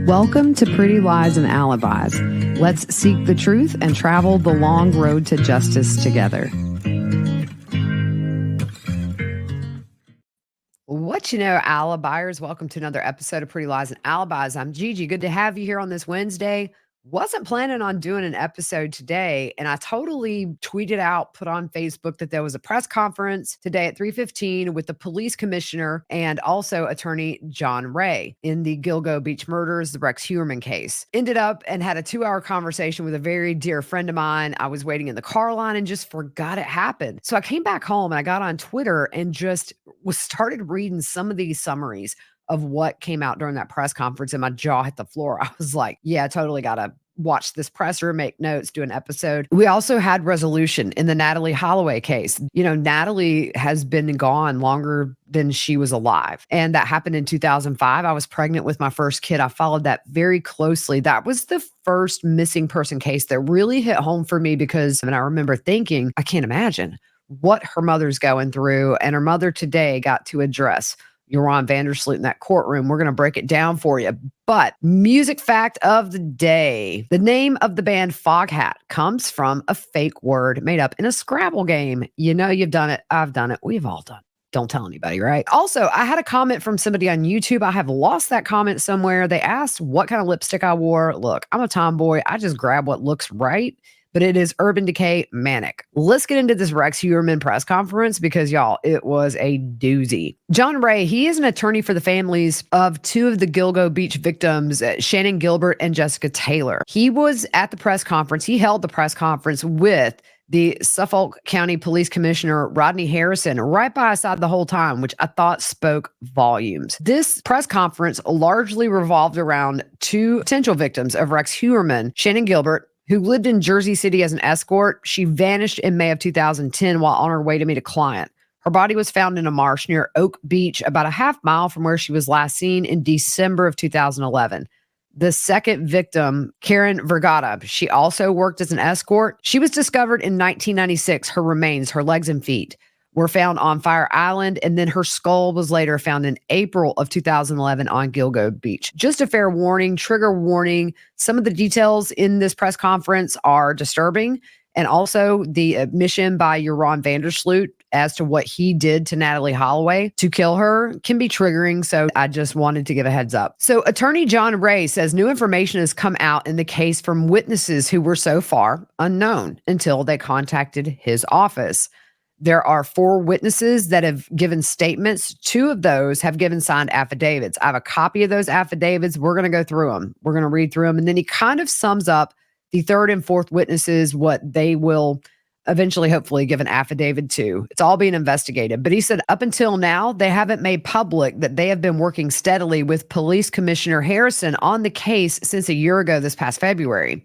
Welcome to Pretty Lies and Alibis. Let's seek the truth and travel the long road to justice together. What you know, Alibis? Welcome to another episode of Pretty Lies and Alibis. I'm Gigi. Good to have you here on this Wednesday. Wasn't planning on doing an episode today, and I totally tweeted out, put on Facebook that there was a press conference today at 3:15 with the police commissioner and also attorney John Ray in the Gilgo Beach murders, the Rex Heuermann case. Ended up and had a 2-hour conversation with a very dear friend of mine. I was waiting in the car line and just forgot it happened. So I came back home and I got on Twitter and just started reading some of these summaries of what came out during that press conference, and my jaw hit the floor. I was like, yeah, I totally got to watch this presser, make notes, do an episode. We also had resolution in the Natalee Holloway case. You know, Natalee has been gone longer than she was alive. And that happened in 2005. I was pregnant with my first kid. I followed that very closely. That was the first missing person case that really hit home for me because, and I remember thinking, I can't imagine what her mother's going through. And her mother today got to address Joran in that courtroom. We're going to break it down for you. But music fact of the day. The name of the band Foghat comes from a fake word made up in a Scrabble game. You know, you've done it. I've done it. We've all done it. Don't tell anybody, right? Also, I had a comment from somebody on YouTube. I have lost that comment somewhere. They asked what kind of lipstick I wore. Look, I'm a tomboy. I just grab what looks right. But it is Urban Decay Manic. Let's get into this Rex Heuermann press conference because, y'all, it was a doozy. John Ray, he is an attorney for the families of two of the Gilgo Beach victims, Shannon Gilbert and Jessica Taylor. He was at the press conference. He held the press conference with the Suffolk County Police Commissioner, Rodney Harrison, right by his side the whole time, which I thought spoke volumes. This press conference largely revolved around two potential victims of Rex Heuermann, Shannon Gilbert, who lived in Jersey City as an escort. She vanished in May of 2010 while on her way to meet a client. Her body was found in a marsh near Oak Beach, about a half mile from where she was last seen in December of 2011. The second victim, Karen Vergata, she also worked as an escort. She was discovered in 1996. Her remains, her legs and feet, were found on Fire Island, and then her skull was later found in April of 2011 on Gilgo Beach. Just a fair warning, trigger warning. Some of the details in this press conference are disturbing, and also the admission by Joran Sloot as to what he did to Natalee Holloway to kill her can be triggering, so I just wanted to give a heads up. So attorney John Ray says new information has come out in the case from witnesses who were so far unknown until they contacted his office. There are 4 witnesses that have given statements. 2 of those have given signed affidavits. I have a copy of those affidavits. We're going to go through them. We're going to read through them. And then he kind of sums up the 3rd and 4th witnesses, what they will eventually, hopefully, give an affidavit to. It's all being investigated. But he said up until now, they haven't made public that they have been working steadily with Police Commissioner Harrison on the case since a year ago this past February.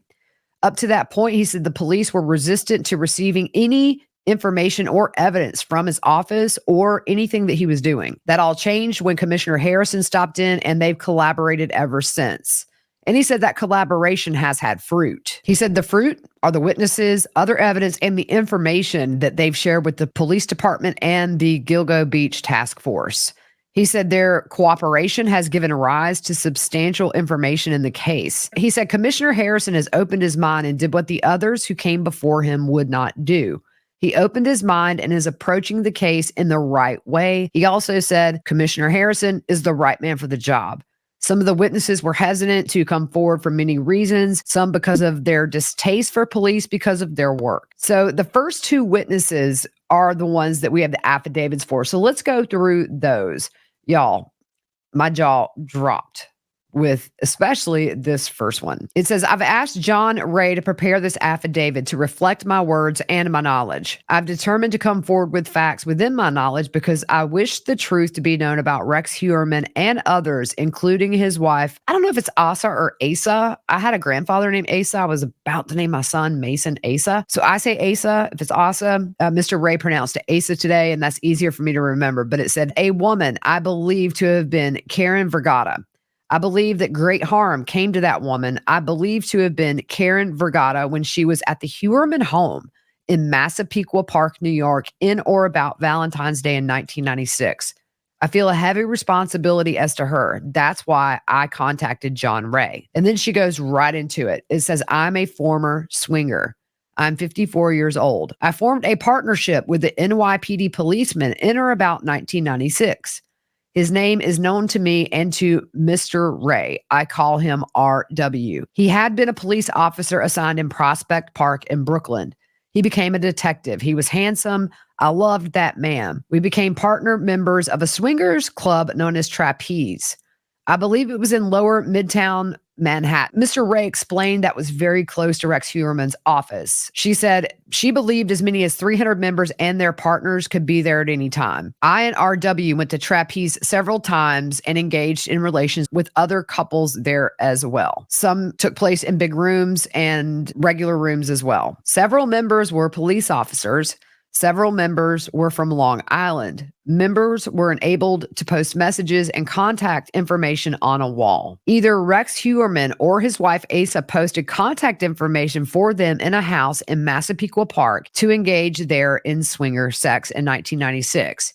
Up to that point, he said the police were resistant to receiving any information or evidence from his office or anything that he was doing. That all changed when Commissioner Harrison stopped in, and they've collaborated ever since. And he said that collaboration has had fruit. He said the fruit are the witnesses, other evidence, and the information that they've shared with the police department and the Gilgo Beach task force. He said their cooperation has given rise to substantial information in the case. He said Commissioner Harrison has opened his mind and did what the others who came before him would not do. He opened his mind and is approaching the case in the right way. He also said Commissioner Harrison is the right man for the job. Some of the witnesses were hesitant to come forward for many reasons, some because of their distaste for police because of their work. So the first 2 witnesses are the ones that we have the affidavits for. So let's go through those. Y'all, my jaw dropped with especially this first one. It says, I've asked John Ray to prepare this affidavit to reflect my words and my knowledge. I've determined to come forward with facts within my knowledge because I wish the truth to be known about Rex Heuermann and others, including his wife. I don't know if it's Asa or Asa. I had a grandfather named Asa. I was about to name my son Mason Asa. So I say Asa. If it's Asa, Mr. Ray pronounced it Asa today, and that's easier for me to remember. But it said, a woman I believe to have been Karen Vergata. I believe that great harm came to that woman. I believe to have been Karen Vergata when she was at the Heuermann home in Massapequa Park, New York, in or about Valentine's Day in 1996. I feel a heavy responsibility as to her. That's why I contacted John Ray. And then she goes right into it. It says, I'm a former swinger. I'm 54 years old. I formed a partnership with the NYPD policeman in or about 1996. His name is known to me and to Mr. Ray. I call him RW. He had been a police officer assigned in Prospect Park in Brooklyn. He became a detective. He was handsome. I loved that man. We became partner members of a swingers club known as Trapeze. I believe it was in lower Midtown Manhattan. Mr. Ray explained that was very close to Rex Heuermann's office. She said she believed as many as 300 members and their partners could be there at any time. I and RW went to Trapeze several times and engaged in relations with other couples there as well. Some took place in big rooms and regular rooms as well. Several members were police officers. Several members were from Long Island. Members were enabled to post messages and contact information on a wall. Either Rex Heuermann or his wife Asa posted contact information for them in a house in Massapequa Park to engage there in swinger sex in 1996.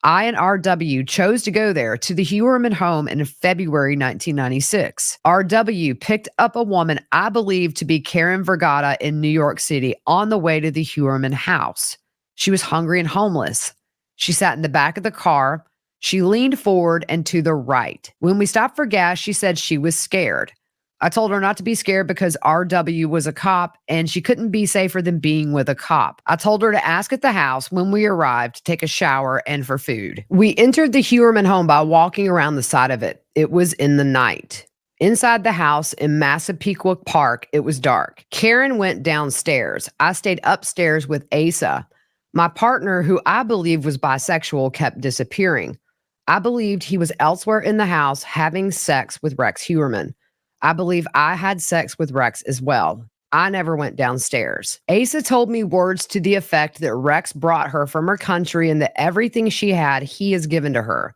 I and RW chose to go there to the Heuermann home in February 1996. RW picked up a woman I believe to be Karen Vergata in New York City on the way to the Heuermann house. She was hungry and homeless. She sat in the back of the car. She leaned forward and to the right. When we stopped for gas, she said she was scared. I told her not to be scared because RW was a cop and she couldn't be safer than being with a cop. I told her to ask at the house when we arrived to take a shower and for food. We entered the Heuermann home by walking around the side of it. It was in the night. Inside the house in Massapequa Park, it was dark. Karen went downstairs. I stayed upstairs with Asa. My partner, who I believe was bisexual, kept disappearing. I believed he was elsewhere in the house having sex with Rex Heuermann. I believe I had sex with Rex as well. I never went downstairs. Asa told me words to the effect that Rex brought her from her country and that everything she had, he has given to her.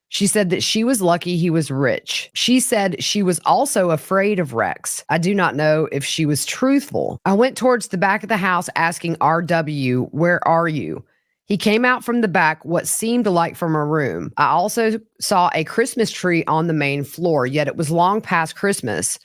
She said that she was lucky he was rich. She said she was also afraid of Rex. I do not know if she was truthful. I went towards the back of the house asking RW, where are you? He came out from the back, what seemed like from a room. I also saw a Christmas tree on the main floor, yet it was long past Christmas.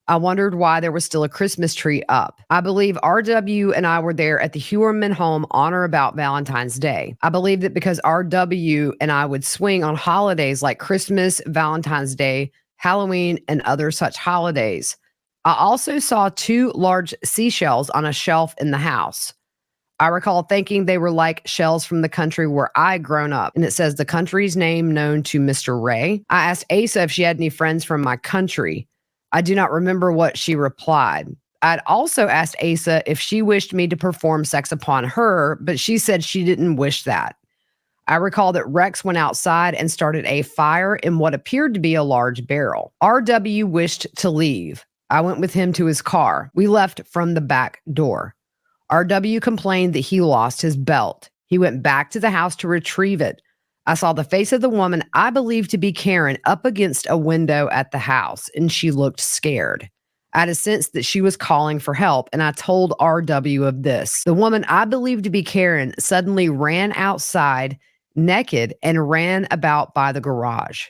I wondered why there was still a Christmas tree up. I believe RW and I were there at the Heuermann home on or about Valentine's Day. I believe that because RW and I would swing on holidays like Christmas, Valentine's Day, Halloween, and other such holidays. I also saw 2 large seashells on a shelf in the house. I recall thinking they were like shells from the country where I'd grown up. And it says the country's name known to Mr. Ray. I asked Asa if she had any friends from my country. I do not remember what she replied. I'd also asked Asa if she wished me to perform sex upon her, but she said she didn't wish that. I recall that Rex went outside and started a fire in what appeared to be a large barrel. RW wished to leave. I went with him to his car. We left from the back door. RW complained that he lost his belt. He went back to the house to retrieve it. I saw the face of the woman I believed to be Karen up against a window at the house, and she looked scared. I had a sense that she was calling for help, and I told RW of this. The woman I believed to be Karen suddenly ran outside naked and ran about by the garage.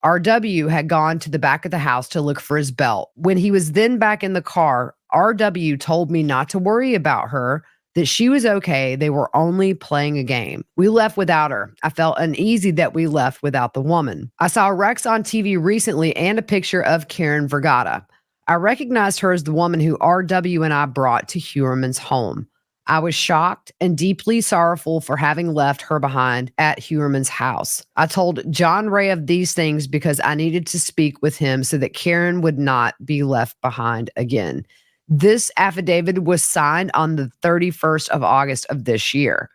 RW had gone to the back of the house to look for his belt. When he was then back in the car, RW told me not to worry about her, that she was okay. They were only playing a game. We left without her. I felt uneasy that we left without the woman. I saw Rex on TV recently and a picture of Karen Vergata. I recognized her as the woman who RW and I brought to Heuermann's home. I was shocked and deeply sorrowful for having left her behind at Heuermann's house. I told John Ray of these things because I needed to speak with him so that Karen would not be left behind again. This affidavit was signed on the 31st of August of this year.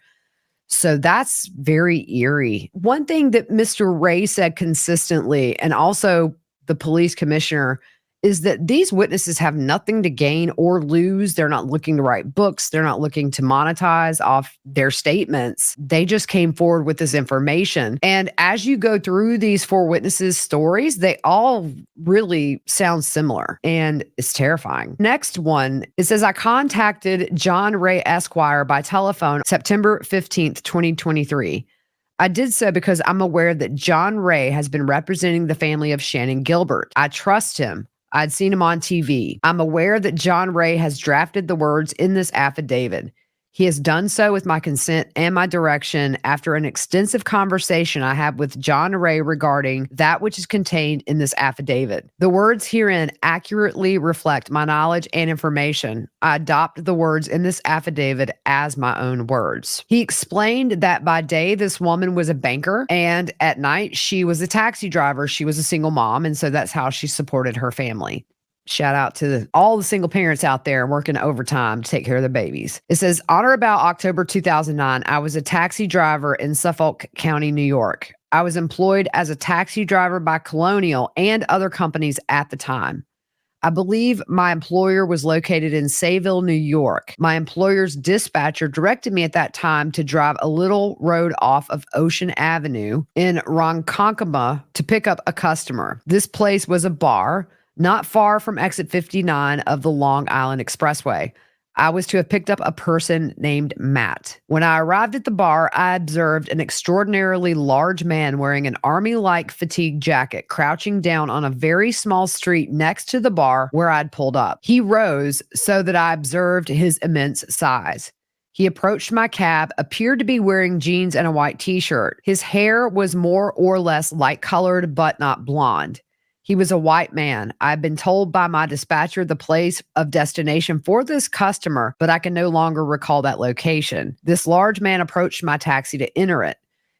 So that's very eerie. One thing that Mr. Ray said consistently, and also the police commissioner, is that these witnesses have nothing to gain or lose. They're not looking to write books. They're not looking to monetize off their statements. They just came forward with this information. And as you go through these 4 witnesses' stories, they all really sound similar, and it's terrifying. Next one, it says, I contacted John Ray Esquire by telephone September 15th, 2023. I did so because I'm aware that John Ray has been representing the family of Shannon Gilbert. I trust him. I'd seen him on TV. I'm aware that John Ray has drafted the words in this affidavit. He has done so with my consent and my direction after an extensive conversation I had with John Ray regarding that which is contained in this affidavit. The words herein accurately reflect my knowledge and information. I adopt the words in this affidavit as my own words. He explained that by day, this woman was a banker, and at night, she was a taxi driver. She was a single mom, and so that's how she supported her family. Shout out to all the single parents out there working overtime to take care of their babies. It says, on or about October 2009, I was a taxi driver in Suffolk County, New York. I was employed as a taxi driver by Colonial and other companies at the time. I believe my employer was located in Sayville, New York. My employer's dispatcher directed me at that time to drive a little road off of Ocean Avenue in Ronkonkoma to pick up a customer. This place was a bar not far from exit 59 of the Long Island Expressway. I was to have picked up a person named Matt. When I arrived at the bar, I observed an extraordinarily large man wearing an army-like fatigue jacket crouching down on a very small street next to the bar where I'd pulled up. He rose so that I observed his immense size. He approached my cab, appeared to be wearing jeans and a white t-shirt. His hair was more or less light-colored but not blonde. He was a white man. I've been told by my dispatcher the place of destination for this customer, but I can no longer recall that location. This large man approached my taxi to enter it.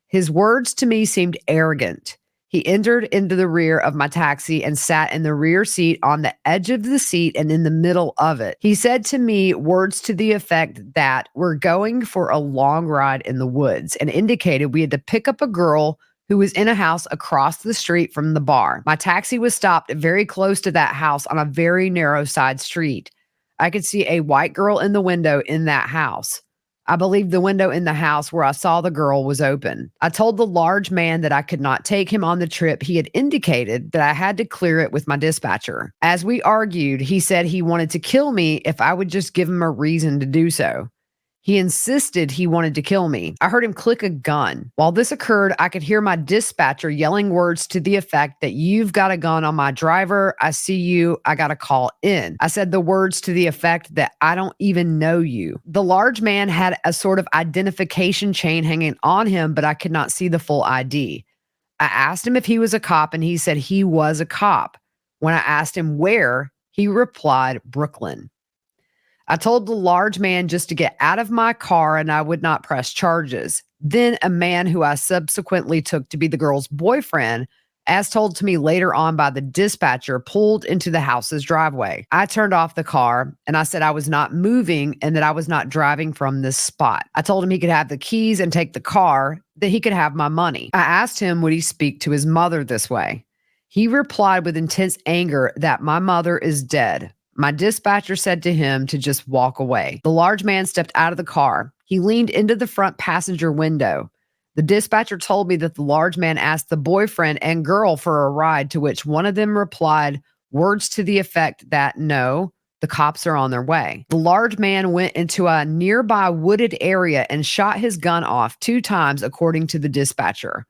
His words to me seemed arrogant. He entered into the rear of my taxi and sat in the rear seat on the edge of the seat and in the middle of it. He said to me words to the effect that we're going for a long ride in the woods and indicated we had to pick up a girl who was in a house across the street from the bar. My taxi was stopped very close to that house on a very narrow side street. I could see a white girl in the window in that house. I believe the window in the house where I saw the girl was open. I told the large man that I could not take him on the trip. He had indicated that I had to clear it with my dispatcher. As we argued, he said he wanted to kill me if I would just give him a reason to do so. He insisted he wanted to kill me. I heard him click a gun. While this occurred, I could hear my dispatcher yelling words to the effect that you've got a gun on my driver. I see you. I got to call in. I said the words to the effect that I don't even know you. The large man had a sort of identification chain hanging on him, but I could not see the full ID. I asked him if he was a cop, and he said he was a cop. When I asked him where, he replied, Brooklyn. I told the large man just to get out of my car and I would not press charges. Then a man who I subsequently took to be the girl's boyfriend, as told to me later on by the dispatcher, pulled into the house's driveway. I turned off the car and I said I was not moving and that I was not driving from this spot. I told him he could have the keys and take the car, that he could have my money. I asked him, would he speak to his mother this way? He replied with intense anger that my mother is dead. My dispatcher said to him to just walk away. The large man stepped out of the car. He leaned into the front passenger window. The dispatcher told me that the large man asked the boyfriend and girl for a ride, to which one of them replied words to the effect that no, the cops are on their way. The large man went into a nearby wooded area and shot his gun off 2 times, according to the dispatcher.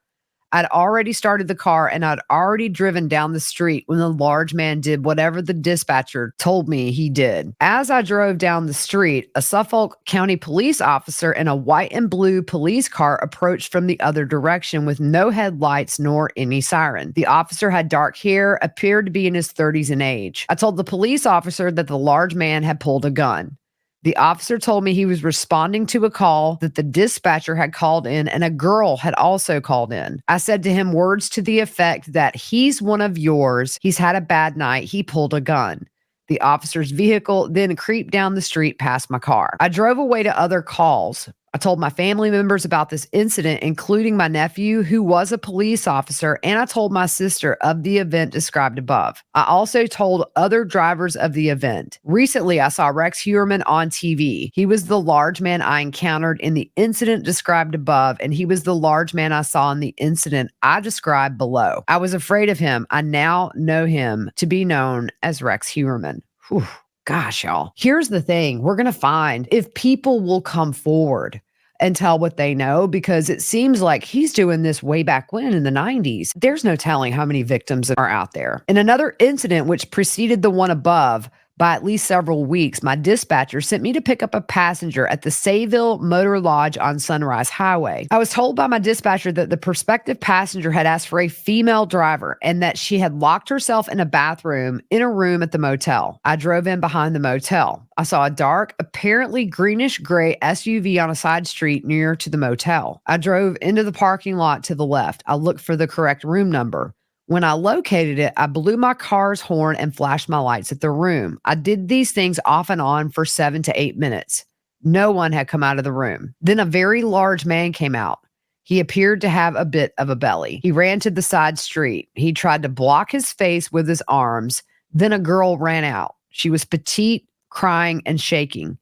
I'd already started the car and I'd already driven down the street when the large man did whatever the dispatcher told me he did. As I drove down the street, a Suffolk County police officer in a white and blue police car approached from the other direction with no headlights nor any siren. The officer had dark hair, appeared to be in his 30s in age. I told the police officer that the large man had pulled a gun. The officer told me he was responding to a call that the dispatcher had called in and a girl had also called in. I said to him words to the effect that he's one of yours. He's had a bad night. He pulled a gun. The officer's vehicle then creeped down the street past my car. I drove away to other calls. I told my family members about this incident, including my nephew, who was a police officer, and I told my sister of the event described above. I also told other drivers of the event. Recently, I saw Rex Heuermann on TV. He was the large man I encountered in the incident described above, and he was the large man I saw in the incident I described below. I was afraid of him. I now know him to be known as Rex Heuermann. Whew. Gosh, y'all. Here's the thing. We're going to find if people will come forward and tell what they know because it seems like he's doing this way back when in the 90s. There's no telling how many victims are out there. In another incident, which preceded the one above, by at least several weeks, my dispatcher sent me to pick up a passenger at the Sayville Motor Lodge on Sunrise Highway. I was told by my dispatcher that the prospective passenger had asked for a female driver and that she had locked herself in a bathroom in a room at the motel. I drove in behind the motel. I saw a dark, apparently greenish gray SUV on a side street near to the motel. I drove into the parking lot to the left. I looked for the correct room number. When I located it, I blew my car's horn and flashed my lights at the room. I did these things off and on for 7 to 8 minutes. No one had come out of the room. Then a very large man came out. He appeared to have a bit of a belly. He ran to the side street. He tried to block his face with his arms. Then a girl ran out. She was petite, crying, and shaking.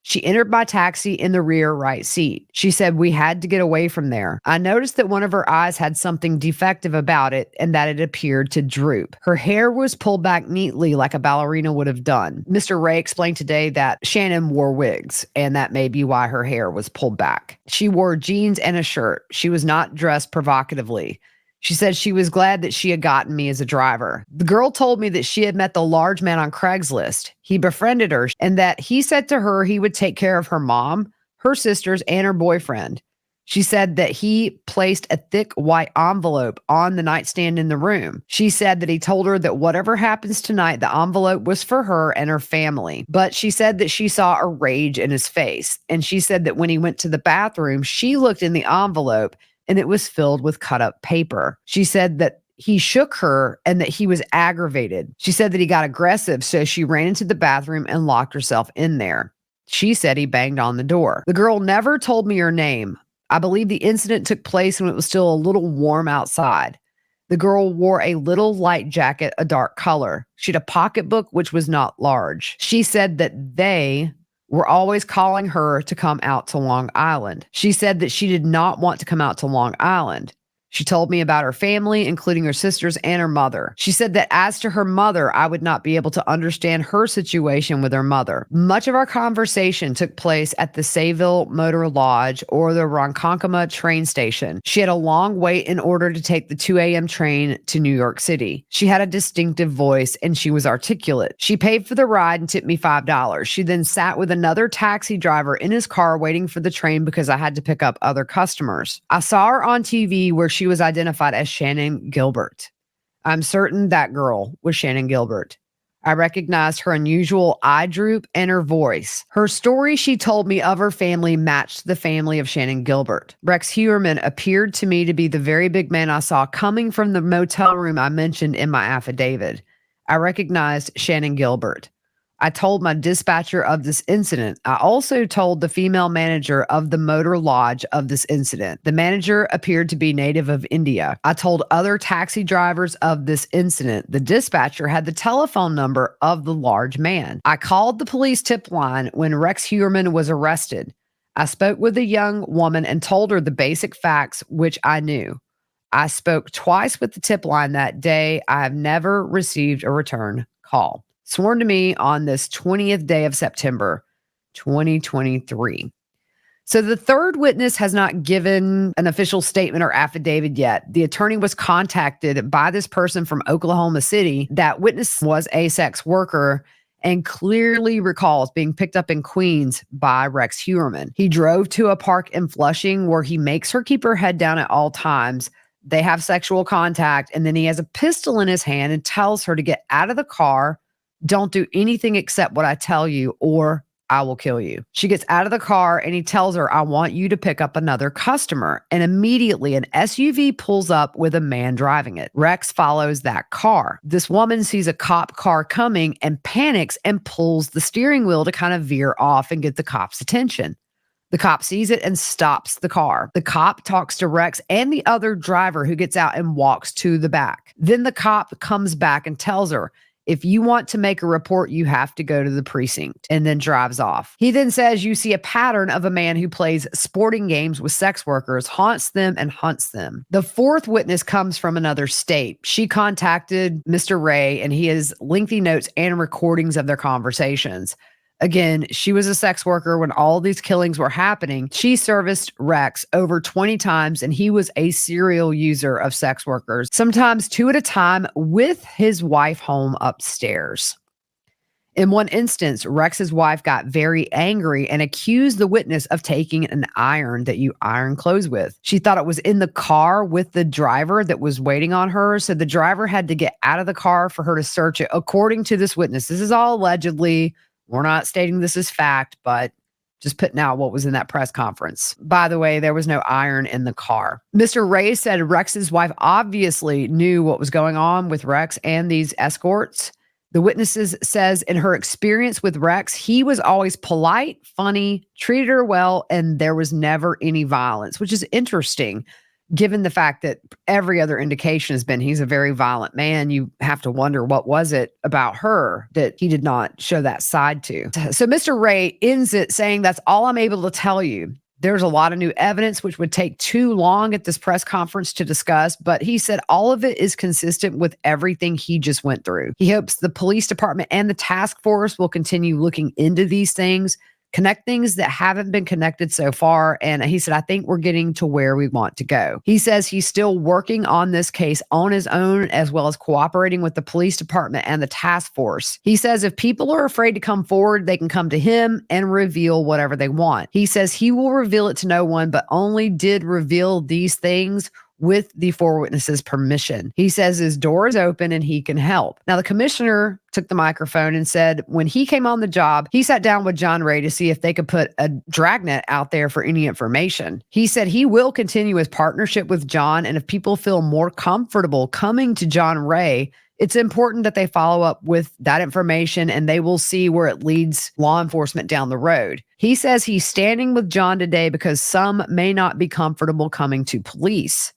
She entered my taxi in the rear right seat. She said we had to get away from there. I noticed that one of her eyes had something defective about it and that it appeared to droop. Her hair was pulled back neatly like a ballerina would have done. Mr. Ray explained today that Shannon wore wigs, and that may be why her hair was pulled back. She wore jeans and a shirt. She was not dressed provocatively. She said she was glad that she had gotten me as a driver. The girl told me that she had met the large man on Craigslist. He befriended her and that he said to her he would take care of her mom, her sisters, and her boyfriend. She said that he placed a thick white envelope on the nightstand in the room. She said that he told her that whatever happens tonight, the envelope was for her and her family. But she said that she saw a rage in his face. And she said that when he went to the bathroom, she looked in the envelope and it was filled with cut up paper. She said that he shook her and that he was aggravated. She said that he got aggressive, so she ran into the bathroom and locked herself in there. She said he banged on the door. The girl never told me her name. I believe the incident took place when it was still a little warm outside. The girl wore a little light jacket, a dark color. She had a pocketbook, which was not large. She said that they were always calling her to come out to Long Island. She said that she did not want to come out to Long Island. She told me about her family, including her sisters and her mother. She said that as to her mother, I would not be able to understand her situation with her mother. Much of our conversation took place at the Sayville Motor Lodge or the Ronkonkoma train station. She had a long wait in order to take the 2 a.m. train to New York City. She had a distinctive voice and she was articulate. She paid for the ride and tipped me $5. She then sat with another taxi driver in his car waiting for the train because I had to pick up other customers. I saw her on TV where she was identified as Shannon Gilbert. I'm certain that girl was Shannon Gilbert. I recognized her unusual eye droop and her voice. Her story she told me of her family matched the family of Shannon Gilbert. Rex Heuermann appeared to me to be the very big man I saw coming from the motel room I mentioned in my affidavit. I recognized Shannon Gilbert. I told my dispatcher of this incident. I also told the female manager of the motor lodge of this incident. The manager appeared to be native of India. I told other taxi drivers of this incident. The dispatcher had the telephone number of the large man. I called the police tip line when Rex Heuermann was arrested. I spoke with the young woman and told her the basic facts, which I knew. I spoke twice with the tip line that day. I have never received a return call. Sworn to me on this 20th day of September, 2023. So the third witness has not given an official statement or affidavit yet. The attorney was contacted by this person from Oklahoma City. That witness was a sex worker and clearly recalls being picked up in Queens by Rex Heuermann. He drove to a park in Flushing where he makes her keep her head down at all times. They have sexual contact, and then he has a pistol in his hand and tells her to get out of the car. Don't do anything except what I tell you or I will kill you. She gets out of the car and he tells her, I want you to pick up another customer. And immediately an SUV pulls up with a man driving it. Rex follows that car. This woman sees a cop car coming and panics and pulls the steering wheel to kind of veer off and get the cop's attention. The cop sees it and stops the car. The cop talks to Rex and the other driver who gets out and walks to the back. Then the cop comes back and tells her, if you want to make a report, you have to go to the precinct, and then drives off. He then says you see a pattern of a man who plays sporting games with sex workers, haunts them and hunts them. The fourth witness comes from another state. She contacted Mr. Ray, and he has lengthy notes and recordings of their conversations. Again, she was a sex worker when all these killings were happening. She serviced Rex over 20 times, and he was a serial user of sex workers, sometimes two at a time, with his wife home upstairs. In one instance, Rex's wife got very angry and accused the witness of taking an iron that you iron clothes with. She thought it was in the car with the driver that was waiting on her. So the driver had to get out of the car for her to search it, according to this witness. This is all allegedly. We're not stating this as fact, but just putting out what was in that press conference. By the way, there was no iron in the car. Mr. Ray said Rex's wife obviously knew what was going on with Rex and these escorts. The witnesses says in her experience with Rex, he was always polite, funny, treated her well, and there was never any violence, which is interesting given the fact that every other indication has been he's a very violent man. You have to wonder what was it about her that he did not show that side to. So Mr. Ray ends it saying, "That's all I'm able to tell you. There's a lot of new evidence, which would take too long at this press conference to discuss, but he said all of it is consistent with everything he just went through. He hopes the police department and the task force will continue looking into these things, connect things that haven't been connected so far. And he said, I think we're getting to where we want to go." He says he's still working on this case on his own, as well as cooperating with the police department and the task force. He says if people are afraid to come forward, they can come to him and reveal whatever they want. He says he will reveal it to no one, but only did reveal these things with the four witnesses' permission. He says his door is open and he can help. Now, the commissioner took the microphone and said when he came on the job, he sat down with John Ray to see if they could put a dragnet out there for any information. He said he will continue his partnership with John, and if people feel more comfortable coming to John Ray, it's important that they follow up with that information and they will see where it leads law enforcement down the road. He says he's standing with John today because some may not be comfortable coming to police.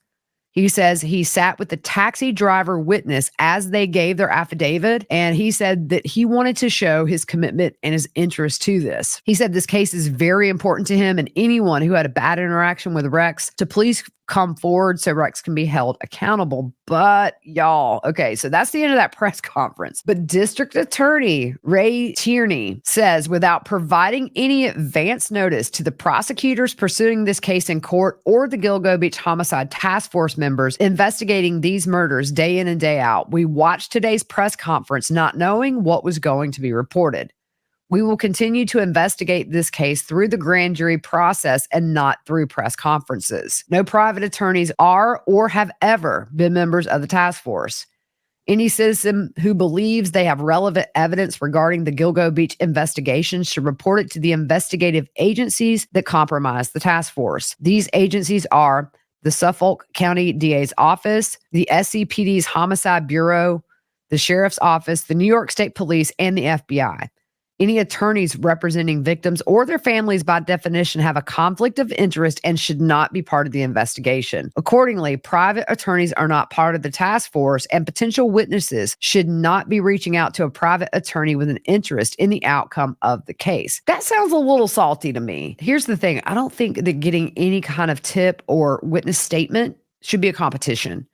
He says he sat with the taxi driver witness as they gave their affidavit, and he said that he wanted to show his commitment and his interest to this. He said this case is very important to him, and anyone who had a bad interaction with Rex to please come forward so Rex can be held accountable. But y'all, okay, so that's the end of that press conference. But District Attorney Ray Tierney says without providing any advance notice to the prosecutors pursuing this case in court or the Gilgo Beach Homicide Task Force members investigating these murders day in and day out, we watched today's press conference not knowing what was going to be reported. We will continue to investigate this case through the grand jury process and not through press conferences. No private attorneys are or have ever been members of the task force. Any citizen who believes they have relevant evidence regarding the Gilgo Beach investigation should report it to the investigative agencies that comprise the task force. These agencies are the Suffolk County DA's office, the SCPD's Homicide Bureau, the Sheriff's Office, the New York State Police, and the FBI. Any attorneys representing victims or their families, by definition, have a conflict of interest and should not be part of the investigation. Accordingly, private attorneys are not part of the task force, and potential witnesses should not be reaching out to a private attorney with an interest in the outcome of the case. That sounds a little salty to me. Here's the thing. I don't think that getting any kind of tip or witness statement should be a competition.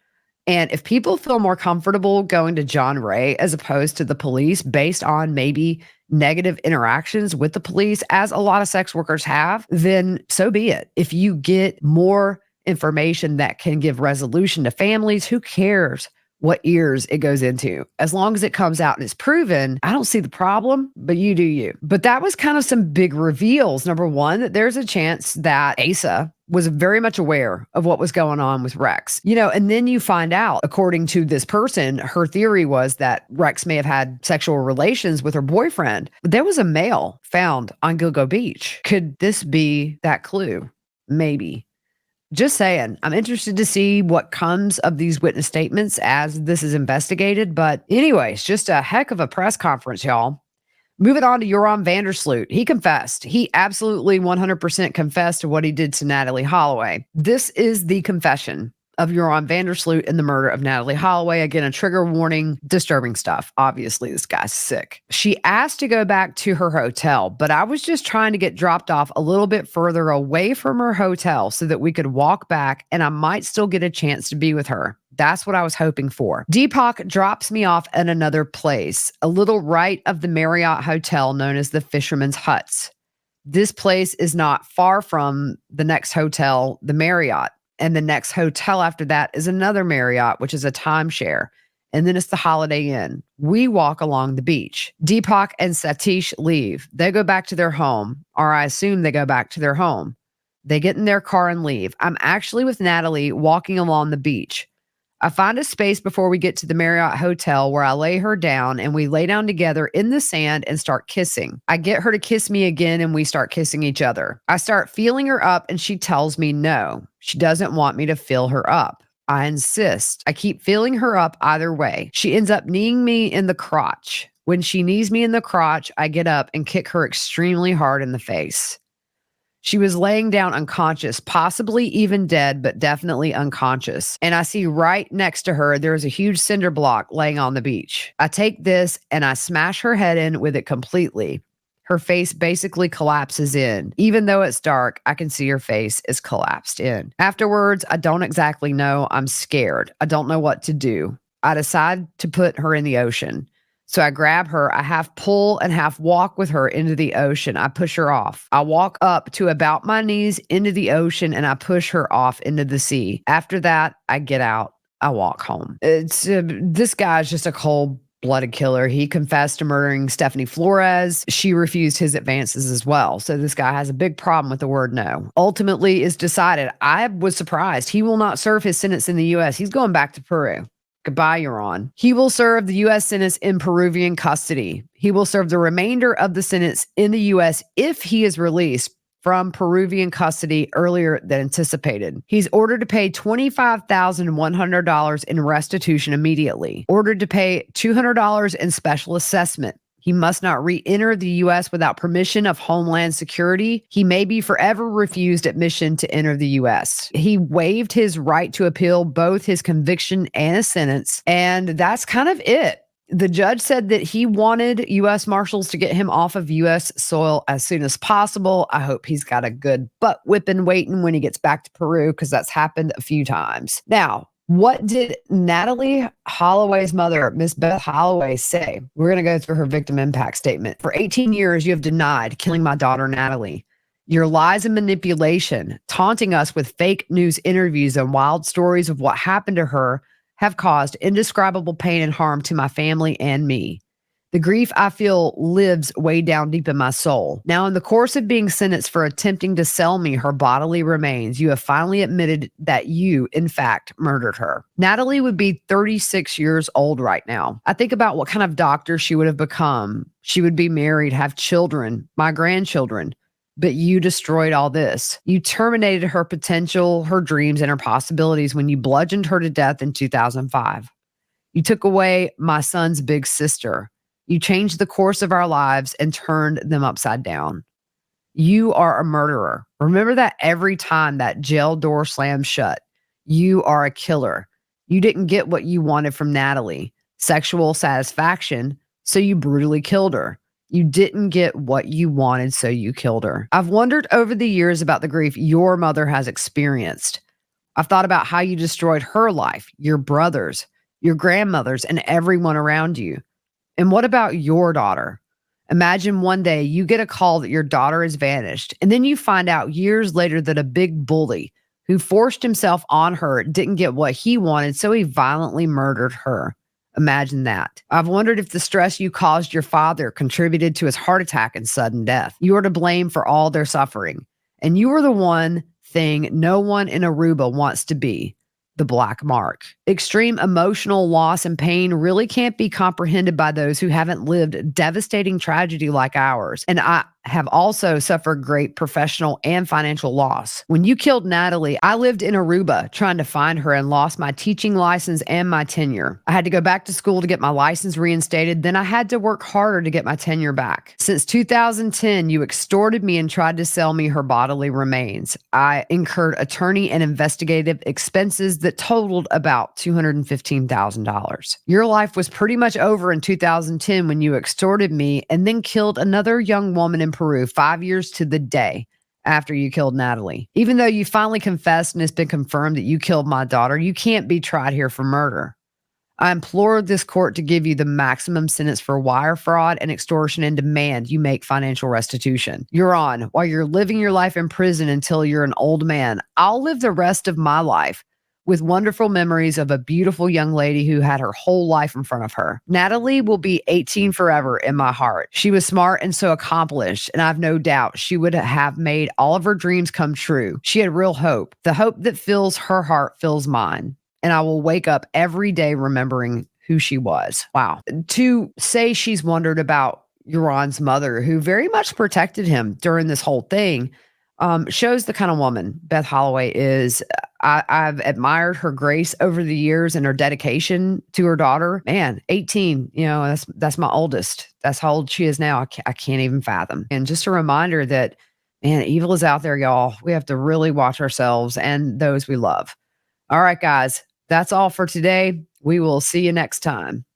And if people feel more comfortable going to John Ray as opposed to the police based on maybe negative interactions with the police, as a lot of sex workers have, then so be it. If you get more information that can give resolution to families, who cares what ears it goes into? As long as it comes out and is proven, I don't see the problem, but you do you. But that was kind of some big reveals. Number one, that there's a chance that Asa was very much aware of what was going on with Rex. And then you find out, according to this person, her theory was that Rex may have had sexual relations with her boyfriend. But there was a male found on Gilgo Beach. Could this be that clue? Maybe. Just saying. I'm interested to see what comes of these witness statements as this is investigated. But anyways, just a heck of a press conference, y'all. Moving on to Joran Sloot. He confessed. He absolutely 100% confessed to what he did to Natalee Holloway. This is the confession of Joran Sloot in the murder of Natalee Holloway. Again, a trigger warning, disturbing stuff. Obviously, this guy's sick. She asked to go back to her hotel, but I was just trying to get dropped off a little bit further away from her hotel so that we could walk back and I might still get a chance to be with her. That's what I was hoping for. Deepak drops me off at another place, a little right of the Marriott Hotel known as the Fisherman's Huts. This place is not far from the next hotel, the Marriott. And the next hotel after that is another Marriott, which is a timeshare. And then it's the Holiday Inn. We walk along the beach. Deepak and Satish leave. They go back to their home, or I assume they go back to their home. They get in their car and leave. I'm actually with Natalee walking along the beach. I find a space before we get to the Marriott Hotel where I lay her down and we lay down together in the sand and start kissing. I get her to kiss me again and we start kissing each other. I start feeling her up and she tells me no. She doesn't want me to feel her up. I insist. I keep feeling her up either way. She ends up kneeing me in the crotch. When she knees me in the crotch, I get up and kick her extremely hard in the face. She was laying down unconscious, possibly even dead, but definitely unconscious. And I see right next to her, there is a huge cinder block laying on the beach. I take this and I smash her head in with it completely. Her face basically collapses in. Even though it's dark, I can see her face is collapsed in. Afterwards, I don't exactly know. I'm scared. I don't know what to do. I decide to put her in the ocean. So I grab her, I half pull and half walk with her into the ocean. I push her off. I walk up to about my knees into the ocean and I push her off into the sea. After that, I get out. I walk home. This guy's just a cold-blooded killer. He confessed to murdering Stephanie Flores. She refused his advances as well. So this guy has a big problem with the word no. Ultimately, it's decided. I was surprised. He will not serve his sentence in the U.S. He's going back to Peru. Goodbye, Joran. He will serve the U.S. sentence in Peruvian custody. He will serve the remainder of the sentence in the U.S. if he is released from Peruvian custody earlier than anticipated. He's ordered to pay $25,100 in restitution immediately, ordered to pay $200 in special assessment. He must not re-enter the U.S. without permission of Homeland Security. He may be forever refused admission to enter the U.S. He waived his right to appeal both his conviction and his sentence, and that's kind of it. The judge said that he wanted U.S. Marshals to get him off of U.S. soil as soon as possible. I hope he's got a good butt whipping waiting when he gets back to Peru, because that's happened a few times. Now, what did Natalee Holloway's mother, Miss Beth Holloway, say? We're going to go through her victim impact statement. For 18 years, you have denied killing my daughter, Natalee. Your lies and manipulation, taunting us with fake news interviews and wild stories of what happened to her have caused indescribable pain and harm to my family and me. The grief I feel lives way down deep in my soul. Now, in the course of being sentenced for attempting to sell me her bodily remains, you have finally admitted that you, in fact, murdered her. Natalee would be 36 years old right now. I think about what kind of doctor she would have become. She would be married, have children, my grandchildren. But you destroyed all this. You terminated her potential, her dreams, and her possibilities when you bludgeoned her to death in 2005. You took away my son's big sister. You changed the course of our lives and turned them upside down. You are a murderer. Remember that every time that jail door slams shut. You are a killer. You didn't get what you wanted from Natalee, sexual satisfaction, so you brutally killed her. You didn't get what you wanted, so you killed her. I've wondered over the years about the grief your mother has experienced. I've thought about how you destroyed her life, your brothers, your grandmothers, and everyone around you. And what about your daughter? Imagine one day you get a call that your daughter has vanished, and then you find out years later that a big bully who forced himself on her didn't get what he wanted, so he violently murdered her. Imagine that. I've wondered if the stress you caused your father contributed to his heart attack and sudden death. You are to blame for all their suffering, and you are the one thing no one in Aruba wants to be. The black mark. Extreme emotional loss and pain really can't be comprehended by those who haven't lived devastating tragedy like ours. And I have also suffered great professional and financial loss. When you killed Natalee, I lived in Aruba trying to find her and lost my teaching license and my tenure. I had to go back to school to get my license reinstated. Then I had to work harder to get my tenure back. Since 2010, you extorted me and tried to sell me her bodily remains. I incurred attorney and investigative expenses that totaled about $215,000. Your life was pretty much over in 2010 when you extorted me and then killed another young woman in Peru 5 years to the day after you killed Natalee. Even though you finally confessed and it's been confirmed that you killed my daughter, you can't be tried here for murder. I implore this court to give you the maximum sentence for wire fraud and extortion and demand you make financial restitution. You're on while you're living your life in prison until you're an old man. I'll live the rest of my life with wonderful memories of a beautiful young lady who had her whole life in front of her. Natalee will be 18 forever in my heart. She was smart and so accomplished, and I've no doubt she would have made all of her dreams come true. She had real hope. The hope that fills her heart fills mine, and I will wake up every day remembering who she was. Wow. To say she's wondered about Joran's mother, who very much protected him during this whole thing, shows the kind of woman Beth Holloway is. I've admired her grace over the years and her dedication to her daughter. Man, 18, that's my oldest. That's how old she is now. I can't even fathom. And just a reminder that, man, evil is out there, y'all. We have to really watch ourselves and those we love. All right, guys, that's all for today. We will see you next time.